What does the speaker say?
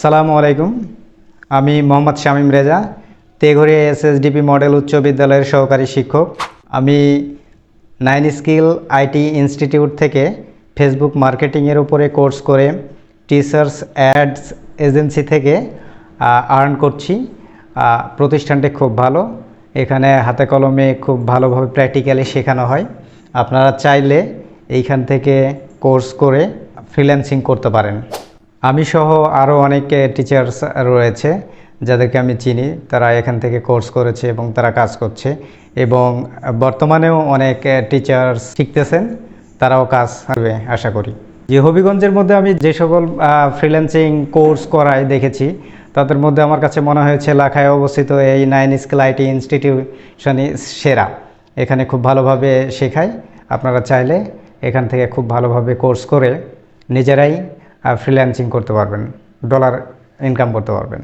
আসসালামু আলাইকুম। আমি মোহাম্মদ শামীম রেজা, তেঘরিয়া এসএসডিপি মডেল উচ্চ বিদ্যালয়ের সহকারী শিক্ষক। আমি 9 স্কিল আইটি ইনস্টিটিউট থেকে ফেসবুক মার্কেটিংয়ের উপরে কোর্স করে টিচার্স অ্যাডস এজেন্সি থেকে আর্ন করছি। প্রতিষ্ঠানটি খুব ভালো, এখানে হাতে কলমে খুব ভালোভাবে প্র্যাকটিক্যালি শেখানো হয়। আপনারা চাইলে এইখান থেকে কোর্স করে ফ্রিল্যান্সিং করতে পারেন। আমি সহ আরও অনেক টিচার্স রয়েছে যাদেরকে আমি চিনি, তারা এখান থেকে কোর্স করেছে এবং তারা কাজ করছে, এবং বর্তমানেও অনেক টিচার্স শিখতেছেন, তারাও কাজ হবে আশা করি। যে হবিগঞ্জের মধ্যে আমি যে সকল ফ্রিল্যান্সিং কোর্স করাই দেখেছি, তাদের মধ্যে আমার কাছে মনে হয়েছে লাখায় অবস্থিত এই 9 স্কিল আইটি ইনস্টিটিউশনই সেরা। এখানে খুব ভালোভাবে শেখায়। আপনারা চাইলে এখান থেকে খুব ভালোভাবে কোর্স করে নিজেরাই ফ্রিল্যান্সিং করতে পারবেন, ডলার ইনকাম করতে পারবেন।